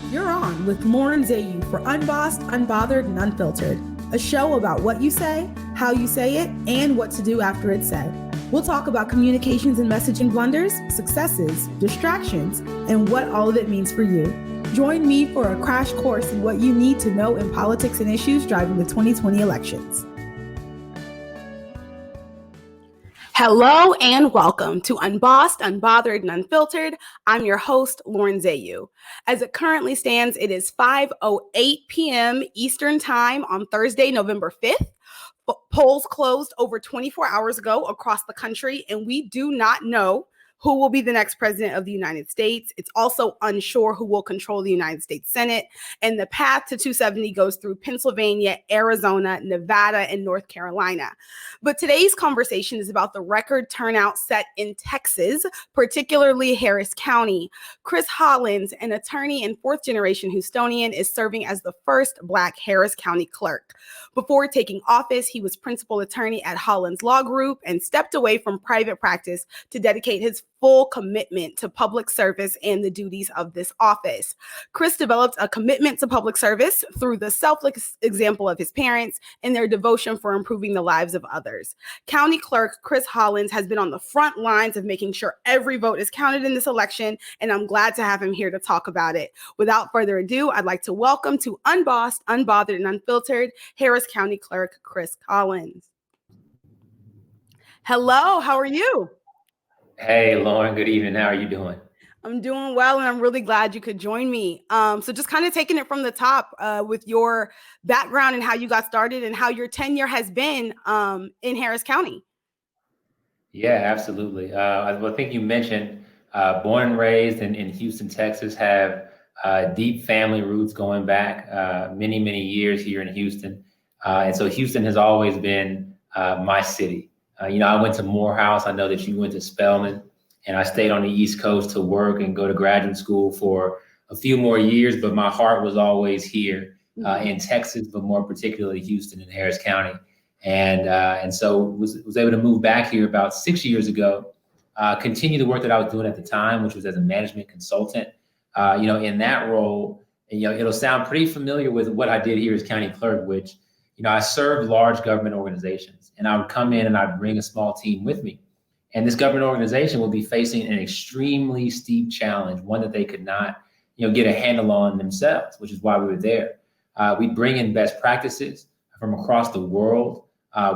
You're on with Lauren Zayu for Unbossed, Unbothered, and Unfiltered, a show about what you say, how you say it, and what to do after it's said. We'll talk about communications and messaging blunders, successes, distractions, and what all of it means for you. Join me for a crash course in what you need to know in politics and issues driving the 2020 elections. Hello and welcome to Unbossed, Unbothered, and Unfiltered. I'm your host, Lauren Zayu. As it currently stands, it is 5:08 p.m. Eastern Time on Thursday, November 5th. Polls closed over 24 hours ago across the country, and we do not know who will be the next president of the United States. It's also unsure who will control the United States Senate. And the path to 270 goes through Pennsylvania, Arizona, Nevada, and North Carolina. But today's conversation is about the record turnout set in Texas, particularly Harris County. Chris Hollins, an attorney and fourth-generation Houstonian, is serving as the first Black Harris County Clerk. Before taking office, he was principal attorney at Hollins Law Group and stepped away from private practice to dedicate his full commitment to public service and the duties of this office. Chris developed a commitment to public service through the selfless example of his parents and their devotion for improving the lives of others. County Clerk Chris Hollins has been on the front lines of making sure every vote is counted in this election, and I'm glad to have him here to talk about it. Without further ado, I'd like to welcome to Unbossed, Unbothered, and Unfiltered, Harris County Clerk Chris Hollins. Hello, how are you? Hey, Lauren, good evening. How are you doing? I'm doing well, and I'm really glad you could join me. So just kind of taking it from the top with your background and how you got started and how your tenure has been in Harris County. Yeah, absolutely. I think you mentioned born and raised in Houston, Texas, have deep family roots going back many, many years here in Houston. And so Houston has always been my city. I went to Morehouse. I know that you went to Spelman, and I stayed on the East Coast to work and go to graduate school for a few more years. But my heart was always here in Texas, but more particularly Houston and Harris County. And so was able to move back here about 6 years ago, continue the work that I was doing at the time, which was as a management consultant. In that role, it'll sound pretty familiar with what I did here as county clerk, which I served large government organizations, and I would come in and I'd bring a small team with me. And this government organization would be facing an extremely steep challenge, one that they could not, get a handle on themselves, which is why we were there. We'd bring in best practices from across the world.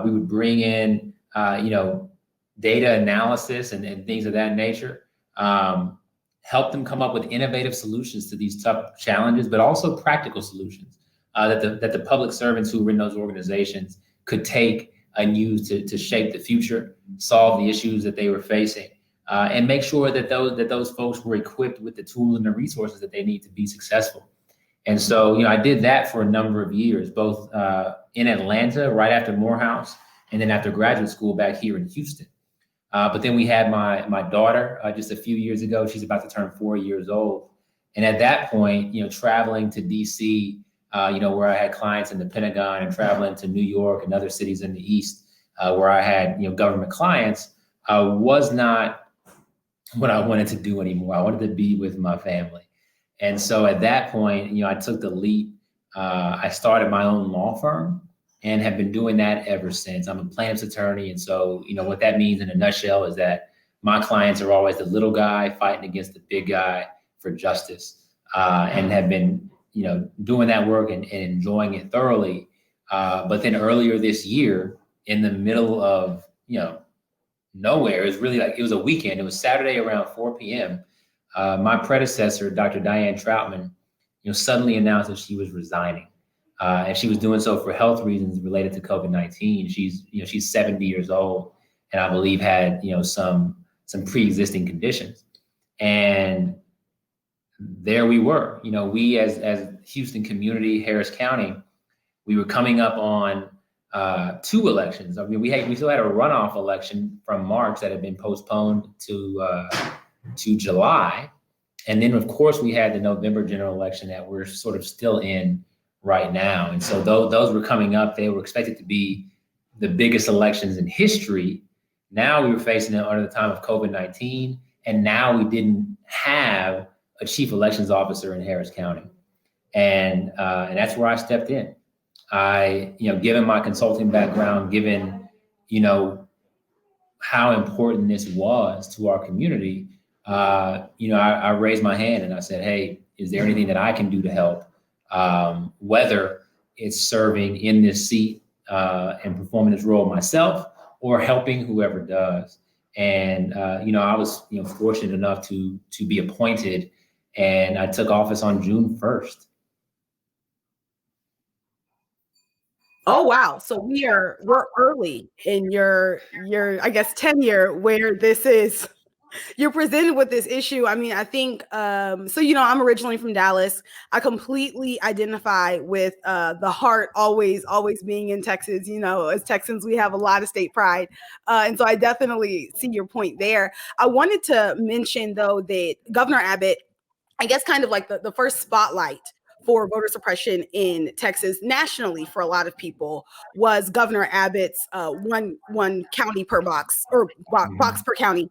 We would bring in, data analysis and things of that nature, help them come up with innovative solutions to these tough challenges, but also practical solutions. That the public servants who were in those organizations could take and use to shape the future, solve the issues that they were facing, and make sure that those folks were equipped with the tools and the resources that they need to be successful. And so, I did that for a number of years, both in Atlanta right after Morehouse, and then after graduate school back here in Houston. But then we had my daughter just a few years ago. She's about to turn 4 years old. And at that point, traveling to DC, where I had clients in the Pentagon, and traveling to New York and other cities in the East, where I had, government clients, was not what I wanted to do anymore. I wanted to be with my family. And so at that point, I took the leap. I started my own law firm and have been doing that ever since. I'm a plaintiff's attorney. And so, what that means in a nutshell is that my clients are always the little guy fighting against the big guy for justice, and have been doing that work and enjoying it thoroughly. But then earlier this year, in the middle of, nowhere, it was a weekend. It was Saturday around 4 p.m. My predecessor, Dr. Diane Troutman, suddenly announced that she was resigning. And she was doing so for health reasons related to COVID-19. She's 70 years old, and I believe had, some pre-existing conditions. And there we were, we as Houston community, Harris County, we were coming up on 2 elections. I mean, we still had a runoff election from March that had been postponed to July. And then of course we had the November general election that we're sort of still in right now. And so those were coming up. They were expected to be the biggest elections in history. Now we were facing it under the time of COVID-19. And now we didn't have a chief elections officer in Harris County. And that's where I stepped in. Given my consulting background, given, how important this was to our community, I raised my hand and I said, hey, is there anything that I can do to help? Whether it's serving in this seat and performing this role myself or helping whoever does. And, I was, fortunate enough to be appointed, and I took office on June 1st. Oh, wow. So we're early in your I guess tenure where this is you're presented with this issue. I mean, I think so I'm originally from Dallas. I completely identify with the heart always being in Texas. As Texans, we have a lot of state pride. And so I definitely see your point there. I wanted to mention though that Governor Abbott, I guess kind of like the first spotlight for voter suppression in Texas nationally for a lot of people was Governor Abbott's one county per box or box per county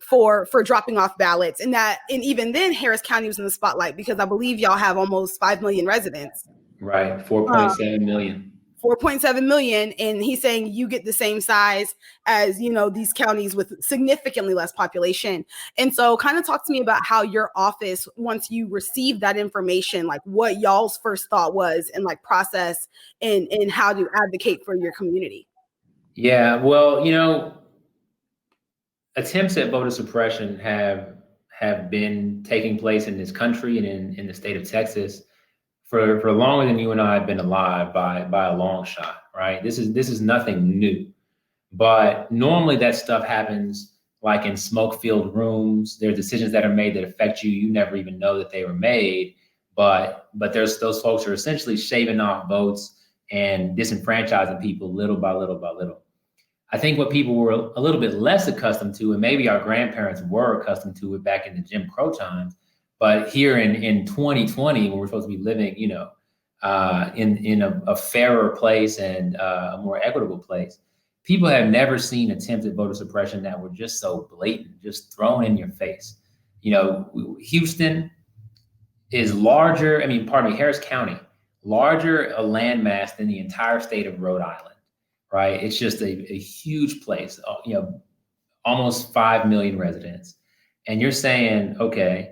for dropping off ballots. And even then Harris County was in the spotlight because I believe y'all have almost 5 million residents. Right. 4.7 million. 4.7 million. And he's saying you get the same size as, these counties with significantly less population. And so kind of talk to me about how your office, once you received that information, like what y'all's first thought was and like process and how to advocate for your community. Yeah, well, attempts at voter suppression have been taking place in this country and in the state of Texas for longer than you and I have been alive by a long shot, right? This is nothing new, but normally that stuff happens like in smoke-filled rooms. There are decisions that are made that affect you. You never even know that they were made, but there's those folks who are essentially shaving off votes and disenfranchising people little by little by little. I think what people were a little bit less accustomed to, and maybe our grandparents were accustomed to it back in the Jim Crow times, but here in 2020, when we're supposed to be living, in a fairer place and a more equitable place, people have never seen attempts at voter suppression that were just so blatant, just thrown in your face. Houston is larger. Harris County, larger a landmass than the entire state of Rhode Island, right? It's just a huge place, almost 5 million residents. And you're saying, okay,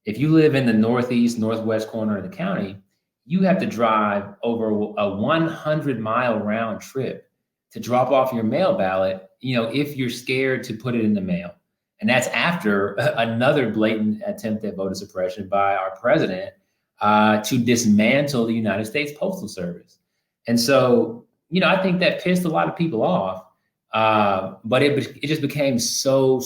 if you live in the northwest corner of the county, you have to drive over a 100-mile round trip to drop off your mail ballot, if you're scared to put it in the mail. And that's after another blatant attempt at voter suppression by our president to dismantle the United States Postal Service. And so, I think that pissed a lot of people off. But it just became so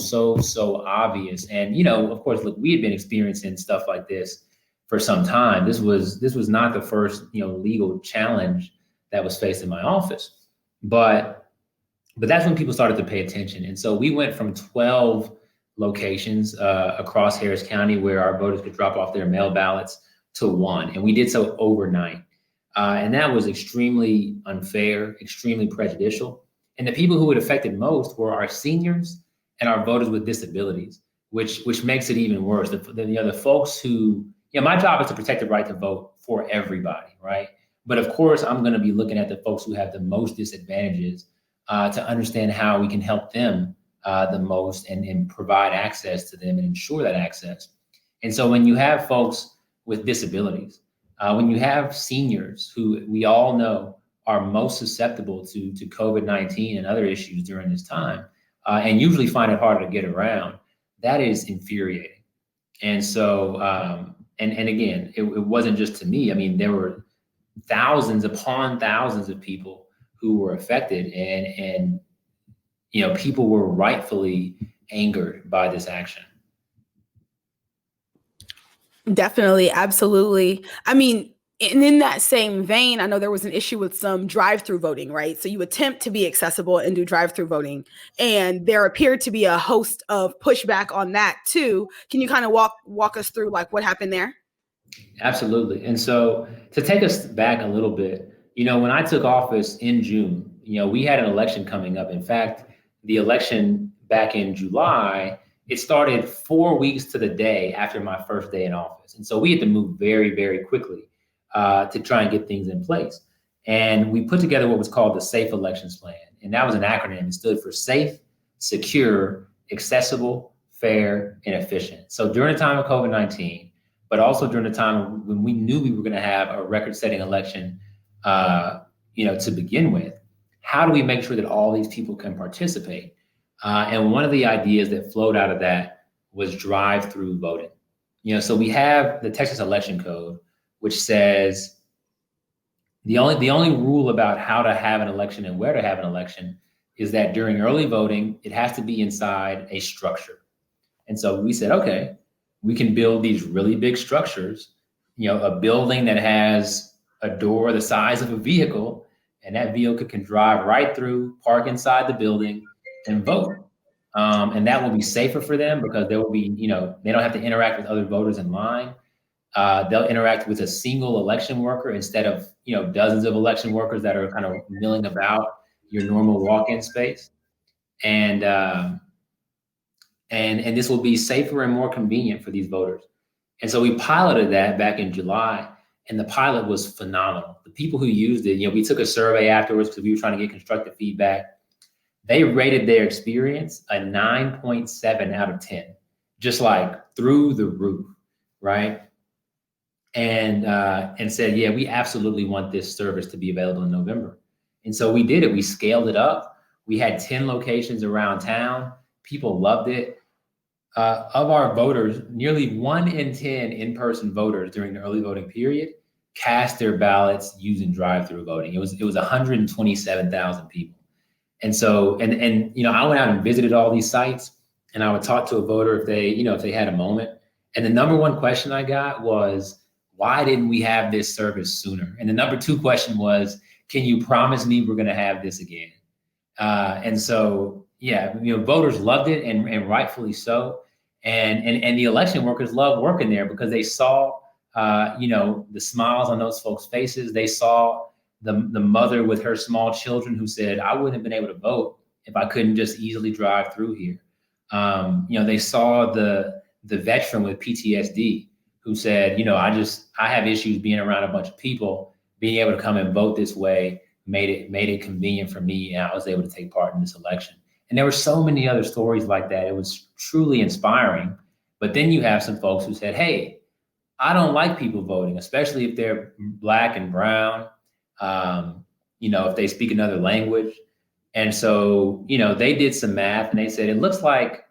obvious. And, of course, look, we had been experiencing stuff like this for some time. This was not the first, legal challenge that was faced in my office. But that's when people started to pay attention. And so we went from 12 locations across Harris County where our voters could drop off their mail ballots to 1. And we did so overnight. And that was extremely unfair, extremely prejudicial. And the people who it affected most were our seniors and our voters with disabilities, which makes it even worse. The folks who, my job is to protect the right to vote for everybody, right? But of course, I'm going to be looking at the folks who have the most disadvantages to understand how we can help them the most and provide access to them and ensure that access. And so when you have folks with disabilities, when you have seniors who we all know are most susceptible to COVID-19 and other issues during this time, and usually find it harder to get around, that is infuriating. And so, and again, it wasn't just to me. There were thousands upon thousands of people who were affected, and people were rightfully angered by this action. Definitely, absolutely. And in that same vein, I know there was an issue with some drive-through voting, right? So you attempt to be accessible and do drive-through voting, and there appeared to be a host of pushback on that too. Can you kind of walk us through like what happened there? Absolutely. And so to take us back a little bit, when I took office in June, we had an election coming up. In fact, the election back in July, it started 4 weeks to the day after my first day in office. And so we had to move very, very quickly to try and get things in place. And we put together what was called the Safe Elections Plan. And that was an acronym. It stood for safe, secure, accessible, fair, and efficient. So during the time of COVID-19, but also during the time when we knew we were going to have a record-setting election, to begin with, how do we make sure that all these people can participate? And one of the ideas that flowed out of that was drive-through voting. So we have the Texas Election Code, which says the only rule about how to have an election and where to have an election is that during early voting, it has to be inside a structure. And so we said, okay, we can build these really big structures, a building that has a door the size of a vehicle, and that vehicle can drive right through, park inside the building, and vote. And that will be safer for them because there will be, they don't have to interact with other voters in line. They'll interact with a single election worker instead of, dozens of election workers that are kind of milling about your normal walk-in space. And this will be safer and more convenient for these voters. And so we piloted that back in July, and the pilot was phenomenal. The people who used it, we took a survey afterwards because we were trying to get constructive feedback. They rated their experience a 9.7 out of 10, just like through the roof, right? And said, yeah, we absolutely want this service to be available in November. And so we did it. We scaled it up. We had 10 locations around town. People loved it. Of our voters, nearly 1 in 10 in-person voters during the early voting period cast their ballots using drive-through voting. It was 127,000 people. And so, and I went out and visited all these sites, and I would talk to a voter if they had a moment. And the number one question I got was, why didn't we have this service sooner? And the number two question was, can you promise me we're going to have this again? And so, yeah, voters loved it, and rightfully so. And the election workers loved working there because they saw, the smiles on those folks' faces. They saw the mother with her small children who said, I wouldn't have been able to vote if I couldn't just easily drive through here. They saw the veteran with PTSD who said, I have issues being around a bunch of people. Being able to come and vote this way made it convenient for me, and I was able to take part in this election. And there were so many other stories like that. It was truly inspiring. But then you have some folks who said, hey, I don't like people voting, especially if they're Black and brown, if they speak another language. And so, they did some math, and they said, it looks like,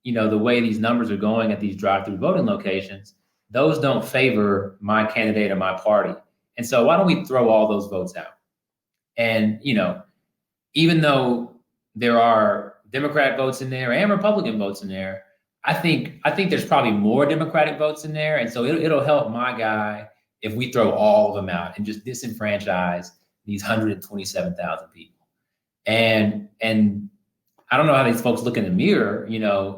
the way these numbers are going at these drive-through voting locations, those don't favor my candidate or my party. And so why don't we throw all those votes out? And, even though there are Democrat votes in there and Republican votes in there, I think there's probably more Democratic votes in there. And so it'll help my guy if we throw all of them out and just disenfranchise these 127,000 people. And I don't know how these folks look in the mirror,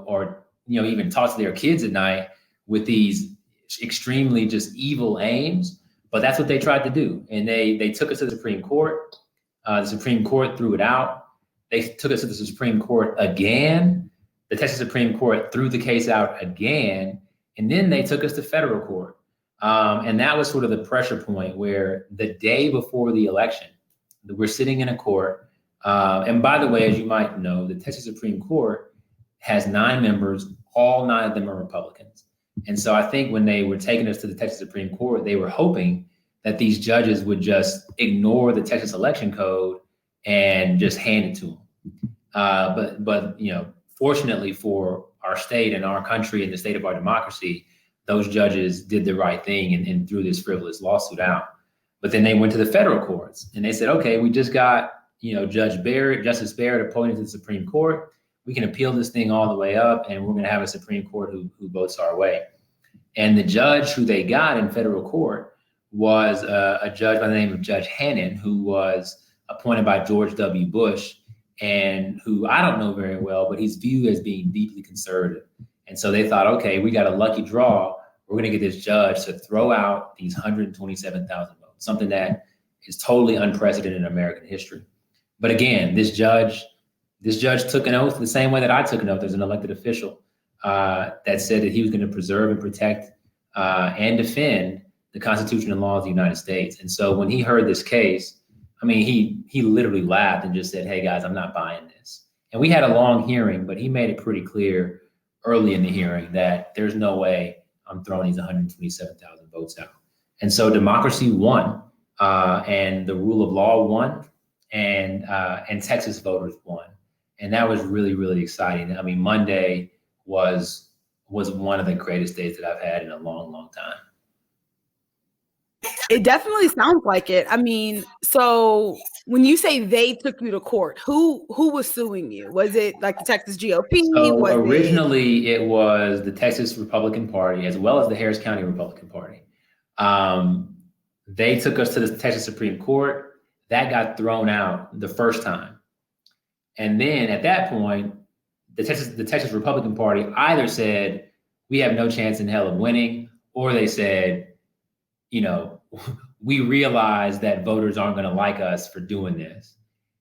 or even talk to their kids at night with these extremely just evil aims, but that's what they tried to do. And they took us to the Supreme Court. The Supreme Court threw it out. They took us to the Supreme Court again. The Texas Supreme Court threw the case out again. And then they took us to federal court. And that was sort of the pressure point where the day before the election, we're sitting in a court. And by the way, as you might know, the Texas Supreme Court has 9 members. All 9 of them are Republicans. And so I think when they were taking us to the Texas Supreme Court, they were hoping that these judges would just ignore the Texas Election Code and just hand it to them. But fortunately for our state and our country and the state of our democracy, those judges did the right thing and threw this frivolous lawsuit out. But then they went to the federal courts and they said, okay, we just got, Justice Barrett appointed to the Supreme Court. We can appeal this thing all the way up, and we're going to have a Supreme Court who votes our way. And the judge who they got in federal court was a judge by the name of Judge Hannon, who was appointed by George W. Bush, and who I don't know very well, but he's viewed as being deeply conservative. And so they thought, okay, we got a lucky draw. We're going to get this judge to throw out these 127,000 votes, something that is totally unprecedented in American history. But again, this judge took an oath the same way that I took an oath as an elected official. that said that he was going to preserve and protect and defend the Constitution and laws of the United States. And so when he heard this case, I mean, he literally laughed and just said, "Hey guys, I'm not buying this." And we had a long hearing, but he made it pretty clear early in the hearing that there's no way I'm throwing these 127,000 votes out. And so democracy won, and the rule of law won, and Texas voters won. And that was really, really exciting. I mean, Monday was one of the greatest days that I've had in a long, long time. It definitely sounds like it. I mean, so when you say they took you to court, who was suing you? Was it like the Texas GOP? So originally it was the Texas Republican Party as well as the Harris County Republican Party. They took us to the Texas Supreme Court. That got thrown out the first time. And then at that point, the Texas Republican Party either said, we have no chance in hell of winning, or they said, you know, we realize that voters aren't going to like us for doing this.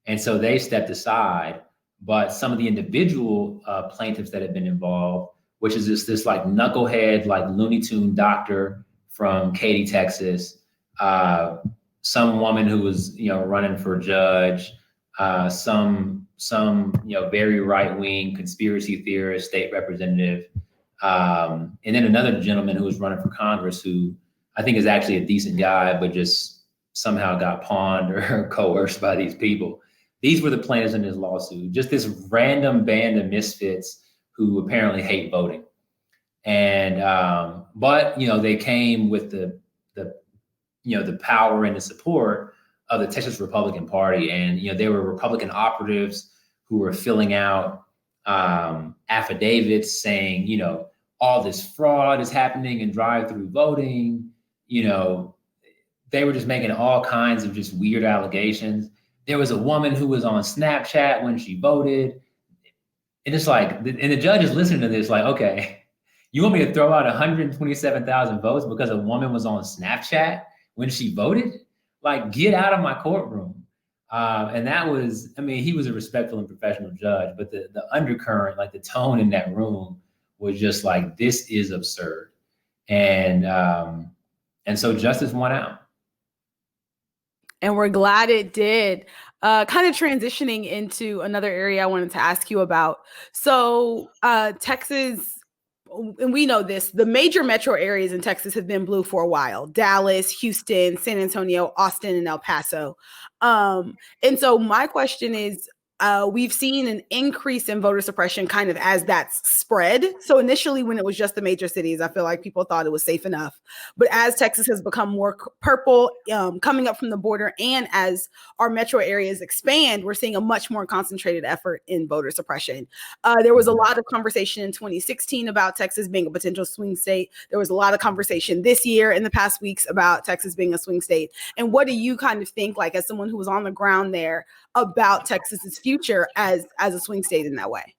And so they stepped aside. But some of the individual plaintiffs that have been involved, which is this like knucklehead, like Looney Tune doctor from Katy, Texas, some woman who was, running for judge, some very right-wing conspiracy theorist, state representative, and then another gentleman who was running for Congress who I think is actually a decent guy, but just somehow got pawned or coerced by these people. These were the plaintiffs in this lawsuit, just this random band of misfits who apparently hate voting. And, but, they came with the power and the support of the Texas Republican Party. And, there were Republican operatives who were filling out affidavits saying, all this fraud is happening in drive-through voting. They were just making all kinds of just weird allegations. There was a woman who was on Snapchat when she voted. And it's like, and the judge is listening to this like, okay, you want me to throw out 127,000 votes because a woman was on Snapchat when she voted? Like, get out of my courtroom. And that was, he was a respectful and professional judge, but the undercurrent, like the tone in that room was just like, this is absurd. And so justice won out. And we're glad it did. Kind of transitioning into another area I wanted to ask you about. So Texas, and we know this, the major metro areas in Texas have been blue for a while: Dallas, Houston, San Antonio, Austin, and El Paso. And so my question is, we've seen an increase in voter suppression kind of as that's spread. So initially, when it was just the major cities, I feel like people thought it was safe enough. But as Texas has become more purple, coming up from the border, and as our metro areas expand, we're seeing a much more concentrated effort in voter suppression. There was a lot of conversation in 2016 about Texas being a potential swing state. There was a lot of conversation this year in the past weeks about Texas being a swing state. And what do you kind of think, like as someone who was on the ground there, about Texas's future as a swing state in that way?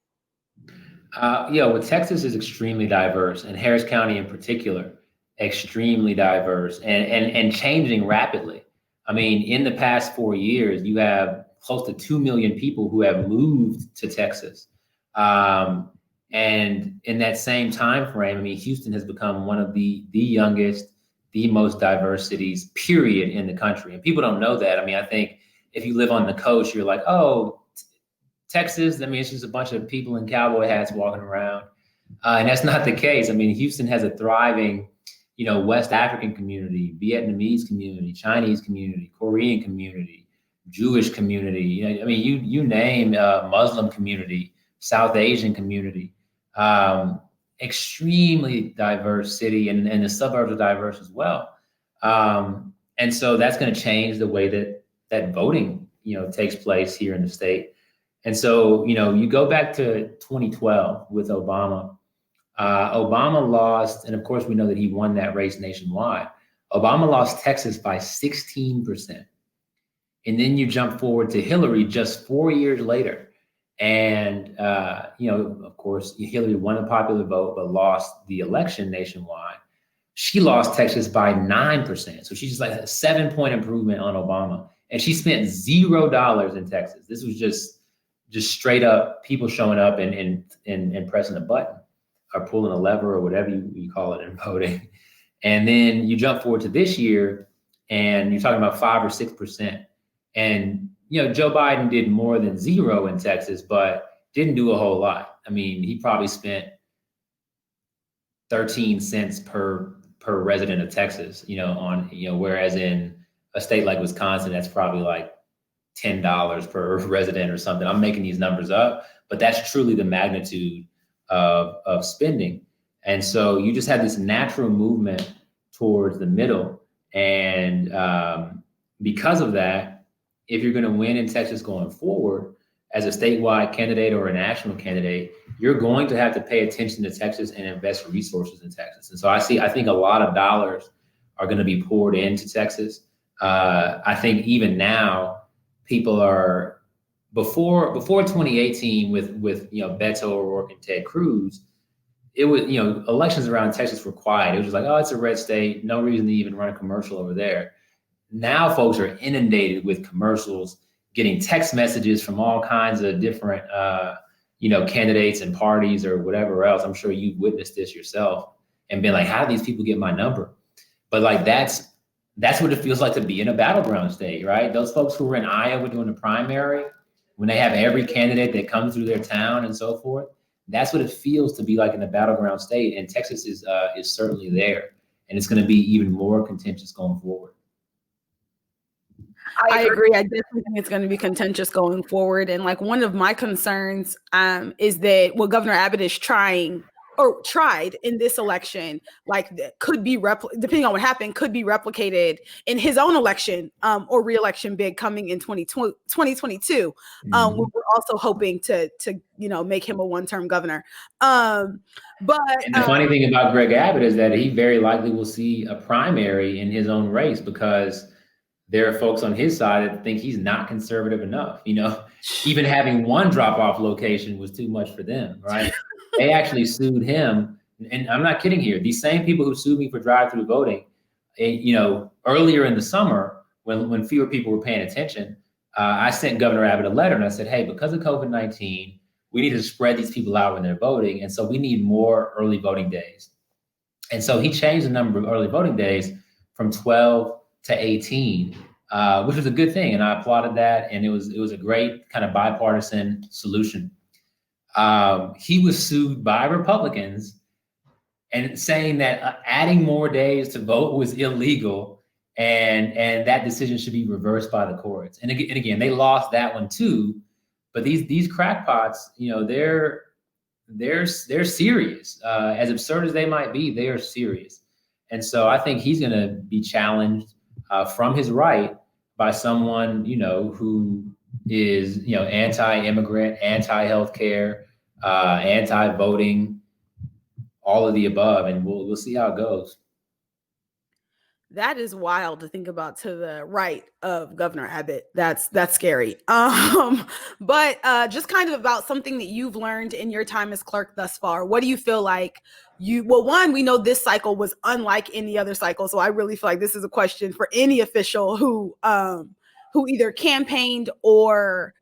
Well, Texas is extremely diverse, and Harris County in particular, extremely diverse and changing rapidly. In the past 4 years, you have close to 2 million people who have moved to Texas. And in that same time frame, Houston has become one of the youngest, the most diverse cities, period, in the country. And people don't know that. I think if you live on the coast, you're like, oh, Texas, it's just a bunch of people in cowboy hats walking around. And that's not the case. Houston has a thriving, West African community, Vietnamese community, Chinese community, Korean community, Jewish community. You name Muslim community, South Asian community. Extremely diverse city, and the suburbs are diverse as well. And so that's going to change the way that voting, takes place here in the state. And so, you go back to 2012 with Obama. Obama lost, and of course we know that he won that race nationwide. Obama lost Texas by 16%. And then you jump forward to Hillary just 4 years later. And, of course, Hillary won the popular vote, but lost the election nationwide. She lost Texas by 9%. So she's like a 7-point improvement on Obama. And she spent $0 in Texas. This was just straight up people showing up and pressing a button. or pulling a lever or whatever you call it in voting. And then you jump forward to this year and you're talking about 5 or 6%. And, Joe Biden did more than zero in Texas, but didn't do a whole lot. I mean, he probably spent 13 cents per resident of Texas, whereas in a state like Wisconsin, that's probably like $10 per resident or something. I'm making these numbers up, but that's truly the magnitude of spending. And so you just have this natural movement towards the middle. And because of that, if you're going to win in Texas going forward as a statewide candidate or a national candidate, you're going to have to pay attention to Texas and invest resources in Texas. And so I think a lot of dollars are going to be poured into Texas. I think even now, people are before 2018 with Beto O'Rourke and Ted Cruz, it was elections around Texas were quiet. It was just like, oh, it's a red state, no reason to even run a commercial over there. Now folks are inundated with commercials, getting text messages from all kinds of different candidates and parties or whatever else. I'm sure you've witnessed this yourself and been like, how do these people get my number? But like that's what it feels like to be in a battleground state, right? Those folks who were in Iowa doing the primary, when they have every candidate that comes through their town and so forth, that's what it feels to be like in a battleground state. And Texas is certainly there. And it's going to be even more contentious going forward. I agree. I definitely think it's going to be contentious going forward. And like one of my concerns is that what Governor Abbott is tried in this election, like could be depending on what happened, could be replicated in his own election or re-election bid coming in 2022. We're also hoping to make him a one-term governor. And the funny thing about Greg Abbott is that he very likely will see a primary in his own race because there are folks on his side that think he's not conservative enough. Even having one drop-off location was too much for them, right? They actually sued him. And I'm not kidding here. These same people who sued me for drive-through voting, earlier in the summer when fewer people were paying attention, I sent Governor Abbott a letter and I said, hey, because of COVID-19, we need to spread these people out when they're voting. And so we need more early voting days. And so he changed the number of early voting days from 12 to 18, which was a good thing. And I applauded that. And it was a great kind of bipartisan solution. He was sued by Republicans and saying that adding more days to vote was illegal and that decision should be reversed by the courts. And again, they lost that one too. But these crackpots, they're serious. As absurd as they might be, they are serious. And so I think he's going to be challenged from his right by someone, who is, anti-immigrant, anti-healthcare, anti-voting, all of the above, and we'll see how it goes. That is wild to think about, to the right of Governor Abbott. That's scary. But just kind of about something that you've learned in your time as clerk thus far. What do you feel like one, we know this cycle was unlike any other cycle. So I really feel like this is a question for any official who either campaigned or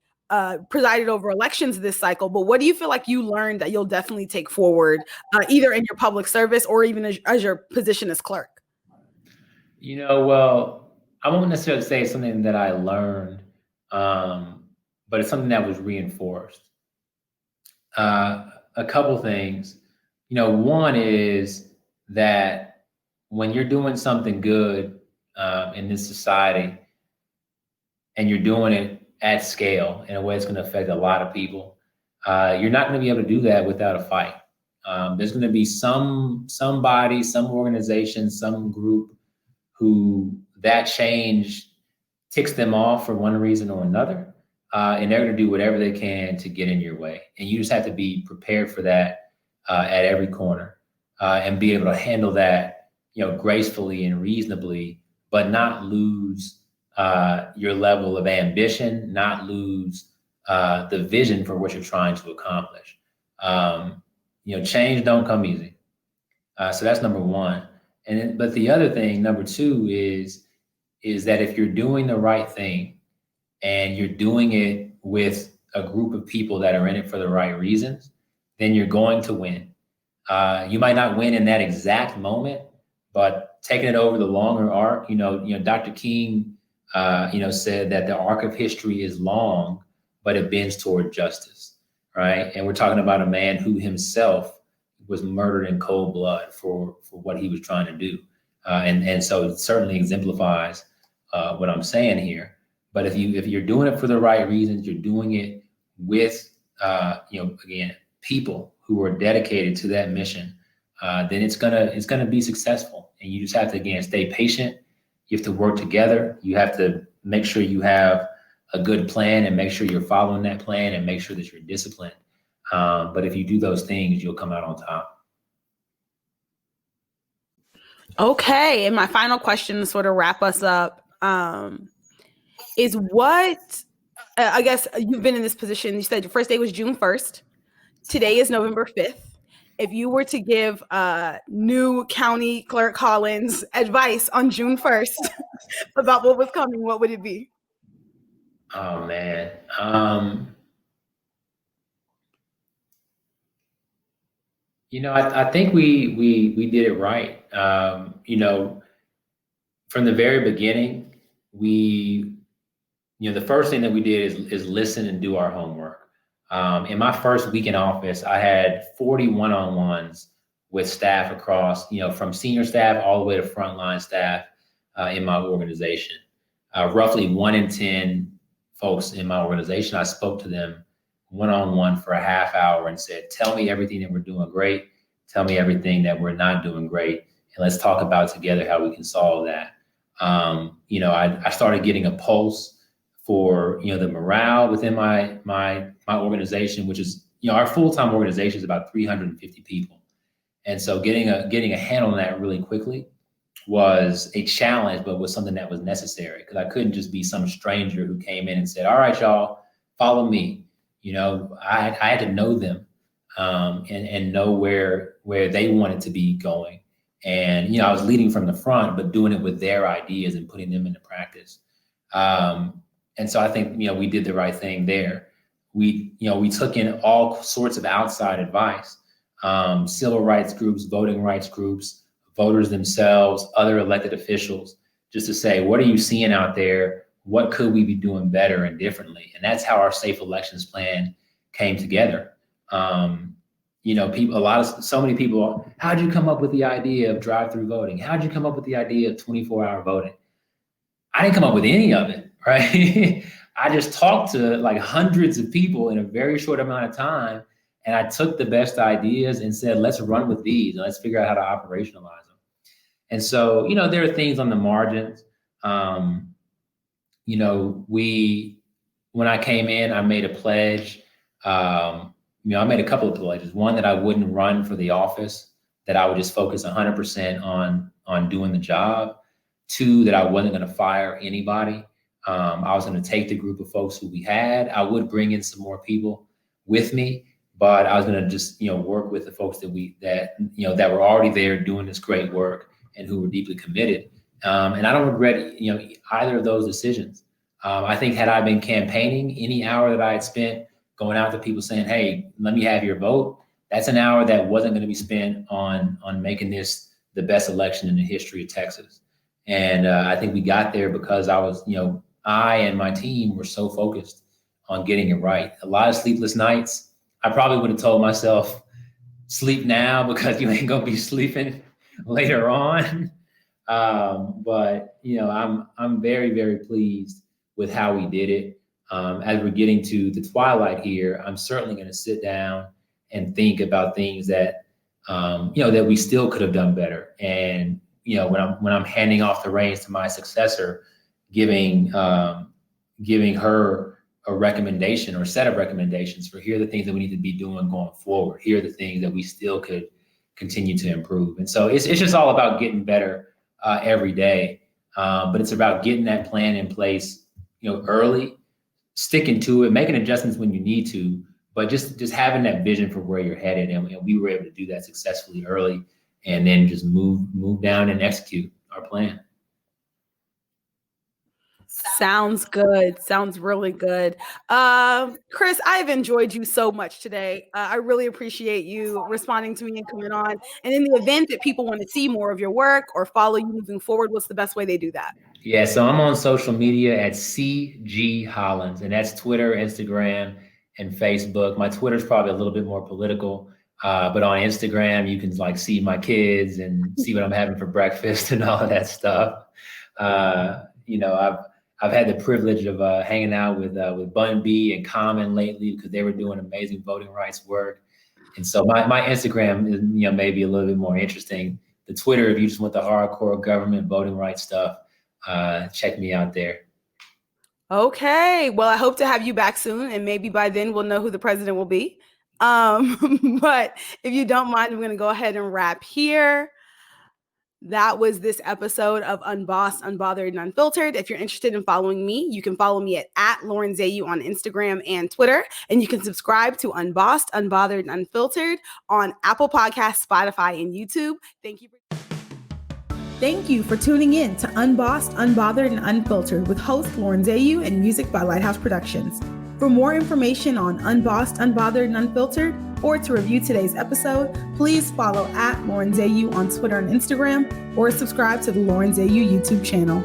presided over elections this cycle. But what do you feel like you learned that you'll definitely take forward, either in your public service or even as your position as clerk? Well, I won't necessarily say it's something that I learned, but it's something that was reinforced. A couple things. One is that when you're doing something good in this society and you're doing it at scale in a way that's going to affect a lot of people, you're not going to be able to do that without a fight. There's going to be somebody, some organization, some group who that change ticks them off for one reason or another, and they're going to do whatever they can to get in your way. And you just have to be prepared for that at every corner and be able to handle that, gracefully and reasonably, but not lose your level of ambition, not lose the vision for what you're trying to accomplish. Change don't come easy. So that's number one. But the other thing, number two, is that if you're doing the right thing and you're doing it with a group of people that are in it for the right reasons, then you're going to win. You might not win in that exact moment, but taking it over the longer arc, Dr. King, said that the arc of history is long, but it bends toward justice, right? And we're talking about a man who himself was murdered in cold blood for what he was trying to do. And so it certainly exemplifies what I'm saying here. But if you're doing it for the right reasons, you're doing it with, again, people who are dedicated to that mission, then it's gonna be successful. And you just have to, again, stay patient. You have to work together. You have to make sure you have a good plan and make sure you're following that plan and make sure that you're disciplined. But if you do those things, you'll come out on top. Okay, and my final question to sort of wrap us up is what, I guess you've been in this position, you said your first day was June 1st. Today is November 5th. If you were to give new County Clerk Hollins advice on June 1st about what was coming, what would it be? Oh, man. I think we did it right. From the very beginning, the first thing that we did is listen and do our homework. In my first week in office, I had 40 one-on-ones with staff across, from senior staff all the way to frontline staff in my organization. Roughly 1 in 10 folks in my organization, I spoke to them one-on-one for a half hour and said, tell me everything that we're doing great. Tell me everything that we're not doing great. And let's talk about together how we can solve that. I started getting a pulse for, the morale within my organization, which is, our full-time organization is about 350 people. And so getting a handle on that really quickly was a challenge, but was something that was necessary because I couldn't just be some stranger who came in and said, all right, y'all, follow me. I had to know them and know where they wanted to be going. And, I was leading from the front, but doing it with their ideas and putting them into practice. And so I think, we did the right thing there. We took in all sorts of outside advice, civil rights groups, voting rights groups, voters themselves, other elected officials, just to say, what are you seeing out there? What could we be doing better and differently? And that's how our Safe Elections Plan came together. So many people, how'd you come up with the idea of drive-through voting? How'd you come up with the idea of 24-hour voting? I didn't come up with any of it, right? I just talked to like hundreds of people in a very short amount of time. And I took the best ideas and said, let's run with these and let's figure out how to operationalize them. And so, there are things on the margins. When I came in, I made a pledge. I made a couple of pledges. One, that I wouldn't run for the office, that I would just focus 100% on doing the job. 2, that I wasn't going to fire anybody. I was going to take the group of folks who we had. I would bring in some more people with me, but I was going to just, work with the folks that were already there doing this great work and who were deeply committed. And I don't regret, either of those decisions. I think had I been campaigning, any hour that I had spent going out to people saying, hey, let me have your vote, that's an hour that wasn't going to be spent on making this the best election in the history of Texas. And I think we got there because I and my team were so focused on getting it right. A lot of sleepless nights. I probably would have told myself, sleep now because you ain't going to be sleeping later on. But I'm very, very pleased with how we did it. As we're getting to the twilight here, I'm certainly going to sit down and think about things that that we still could have done better. And when I'm handing off the reins to my successor, giving her a recommendation or a set of recommendations for here are the things that we need to be doing going forward. Here are the things that we still could continue to improve. And so it's just all about getting better every day. But it's about getting that plan in place, early, sticking to it, making adjustments when you need to, but just having that vision for where you're headed. And we were able to do that successfully early, and then just move down and execute our plan. Sounds good. Sounds really good. Chris, I've enjoyed you so much today. I really appreciate you responding to me and coming on. And in the event that people want to see more of your work or follow you moving forward, what's the best way they do that? Yeah, so I'm on social media at CG Hollins, and that's Twitter, Instagram, and Facebook. My Twitter's probably a little bit more political, but on Instagram, you can like see my kids and see what I'm having for breakfast and all of that stuff. I've had the privilege of hanging out with Bun B and Common lately because they were doing amazing voting rights work, and so my Instagram is maybe a little bit more interesting. The Twitter, if you just want the hardcore government voting rights stuff, check me out there. Okay. Well, I hope to have you back soon, and maybe by then we'll know who the president will be. But if you don't mind, I'm going to go ahead and wrap here. That was this episode of Unbossed, Unbothered, and Unfiltered. If you're interested in following me, you can follow me at Lauren Zayu on Instagram and Twitter. And you can subscribe to Unbossed, Unbothered, and Unfiltered on Apple Podcasts, Spotify, and YouTube. Thank you for tuning in to Unbossed, Unbothered, and Unfiltered with host Lauren Zayu and music by Lighthouse Productions. For more information on Unbossed, Unbothered, and Unfiltered, or to review today's episode, please follow at Lauren Zayu on Twitter and Instagram, or subscribe to the Lauren Zayu YouTube channel.